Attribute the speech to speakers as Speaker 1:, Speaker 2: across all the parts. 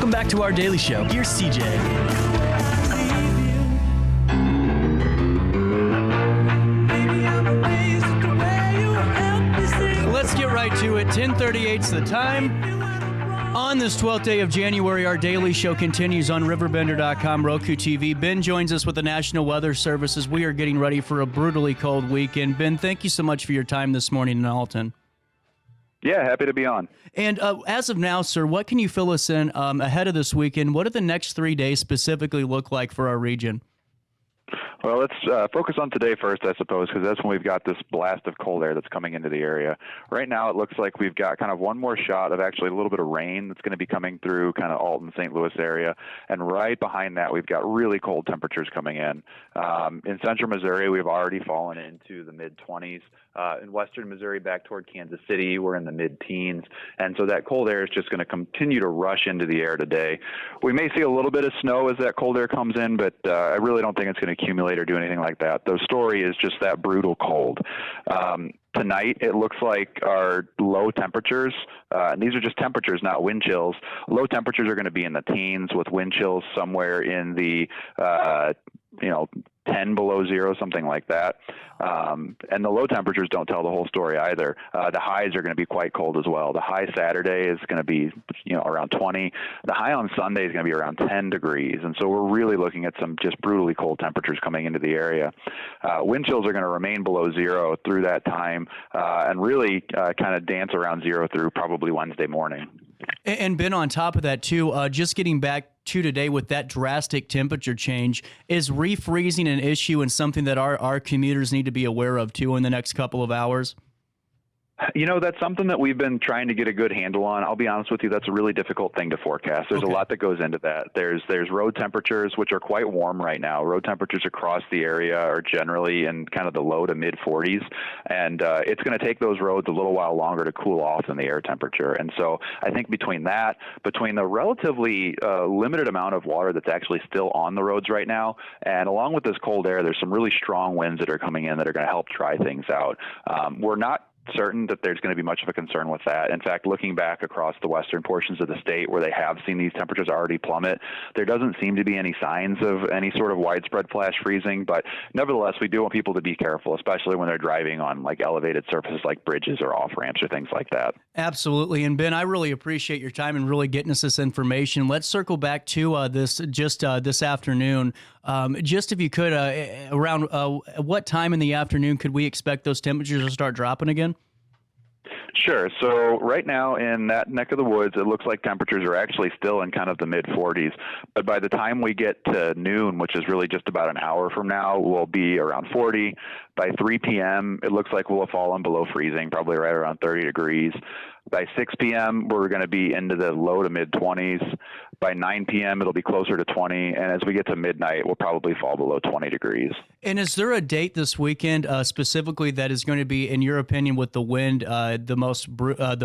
Speaker 1: Welcome back to our daily show. Here's CJ. Let's get right to it. 10:38's the time. On this 12th day of January, our daily show continues on RiverBender.com, Roku TV. Ben joins us with the National Weather Service as we are getting ready for a brutally cold weekend. Ben, thank you so much for your time this morning in Alton.
Speaker 2: Yeah, happy to be on.
Speaker 1: And as of now, sir, what can you fill us in ahead of this weekend? What do the next 3 days specifically look like for our region?
Speaker 2: Well, let's focus on today first, I suppose, because that's when we've got this blast of cold air that's coming into the area. Right now, it looks like we've got kind of one more shot of actually a little bit of rain that's going to be coming through kind of Alton, St. Louis area. And right behind that, we've got really cold temperatures coming in. In central Missouri, we've already fallen into the mid-20s. In western Missouri, back toward Kansas City, we're in the mid-teens. And so that cold air is just going to continue to rush into the air today. We may see a little bit of snow as that cold air comes in, but I really don't think it's going to accumulate or do anything like that. The story is just that brutal cold. Tonight, it looks like our low temperatures, and these are just temperatures, not wind chills. Low temperatures are going to be in the teens with wind chills somewhere in the, 10 below zero, something like that. And the low temperatures don't tell the whole story either. The highs are going to be quite cold as well. The high Saturday is going to be, around 20. The high on Sunday is going to be around 10 degrees. And so we're really looking at some just brutally cold temperatures coming into the area. Wind chills are going to remain below zero through that time and really kind of dance around zero through probably Wednesday morning.
Speaker 1: And Ben, on top of that, too, just getting back to today with that drastic temperature change, is refreezing an issue and something that our commuters need to be aware of, too, in the next couple of hours?
Speaker 2: That's something that we've been trying to get a good handle on. I'll be honest with you, that's a really difficult thing to forecast. There's a lot that goes into that. There's road temperatures, which are quite warm right now. Road temperatures across the area are generally in kind of the low to mid 40s, and it's going to take those roads a little while longer to cool off than the air temperature. And so I think between the relatively limited amount of water that's actually still on the roads right now, and along with this cold air, there's some really strong winds that are coming in that are going to help dry things out. We're not certain that there's going to be much of a concern with that. In fact, looking back across the western portions of the state where they have seen these temperatures already plummet, there doesn't seem to be any signs of any sort of widespread flash freezing. But nevertheless, we do want people to be careful, especially when they're driving on like elevated surfaces like bridges or off ramps or things like that.
Speaker 1: Absolutely. And Ben, I really appreciate your time and really getting us this information. Let's circle back to this afternoon. Just if you could, around what time in the afternoon could we expect those temperatures to start dropping again?
Speaker 2: Sure. So right now in that neck of the woods, it looks like temperatures are actually still in kind of the mid-40s. But by the time we get to noon, which is really just about an hour from now, we'll be around 40. By 3 p.m., it looks like we'll have fallen below freezing, probably right around 30 degrees. By 6 p.m., we're going to be into the low to mid-20s. By 9 p.m., it'll be closer to 20. And as we get to midnight, we'll probably fall below 20 degrees.
Speaker 1: And is there a date this weekend specifically that is going to be, in your opinion, with the wind, the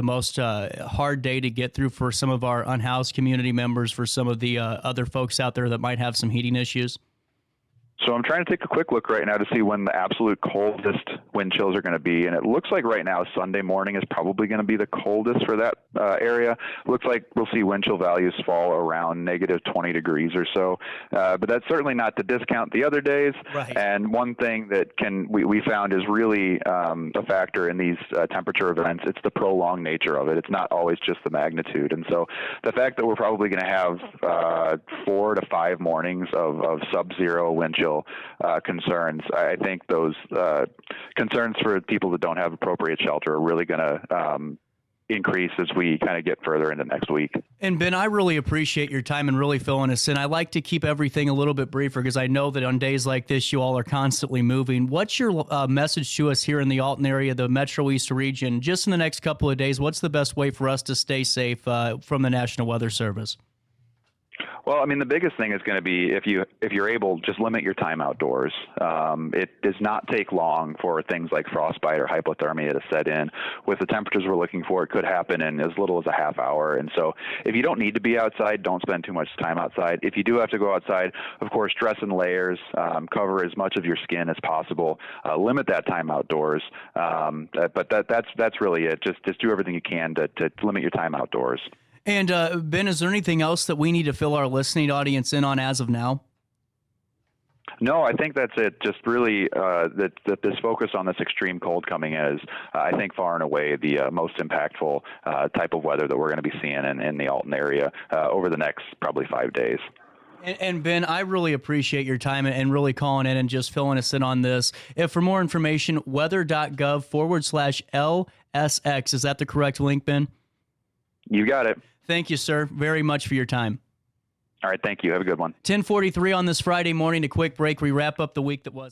Speaker 1: most hard day to get through for some of our unhoused community members, for some of the other folks out there that might have some heating issues?
Speaker 2: So I'm trying to take a quick look right now to see when the absolute coldest wind chills are going to be. And it looks like right now Sunday morning is probably going to be the coldest for that area. Looks like we'll see wind chill values fall around negative 20 degrees or so. But that's certainly not to discount the other days.
Speaker 1: Right.
Speaker 2: And one thing that we found is really a factor in these temperature events. It's the prolonged nature of it. It's not always just the magnitude. And so the fact that we're probably going to have 4 to 5 mornings of sub-zero wind chill concerns, I think those concerns for people that don't have appropriate shelter are really going to increase as we kind of get further into next week.
Speaker 1: And Ben, I really appreciate your time and really filling us in. I like to keep everything a little bit briefer because I know that on days like this, you all are constantly moving. What's your message to us here in the Alton area, the Metro East region? Just in the next couple of days, what's the best way for us to stay safe from the National Weather Service?
Speaker 2: Well, I mean, the biggest thing is going to be if you're able, just limit your time outdoors. It does not take long for things like frostbite or hypothermia to set in. With the temperatures we're looking for, it could happen in as little as a half hour. And so if you don't need to be outside, don't spend too much time outside. If you do have to go outside, of course, dress in layers, cover as much of your skin as possible, limit that time outdoors. But that's really it. Just do everything you can to limit your time outdoors.
Speaker 1: And Ben, is there anything else that we need to fill our listening audience in on as of now?
Speaker 2: No, I think that's it. Just really that this focus on this extreme cold coming is, I think, far and away the most impactful type of weather that we're going to be seeing in the Alton area over the next probably 5 days.
Speaker 1: And Ben, I really appreciate your time and really calling in and just filling us in on this. If for more information, weather.gov/LSX. Is that the correct link, Ben?
Speaker 2: You got it.
Speaker 1: Thank you, sir, very much for your time.
Speaker 2: All right. Thank you. Have a good one.
Speaker 1: 10:43 on this Friday morning. A quick break. We wrap up the week that was.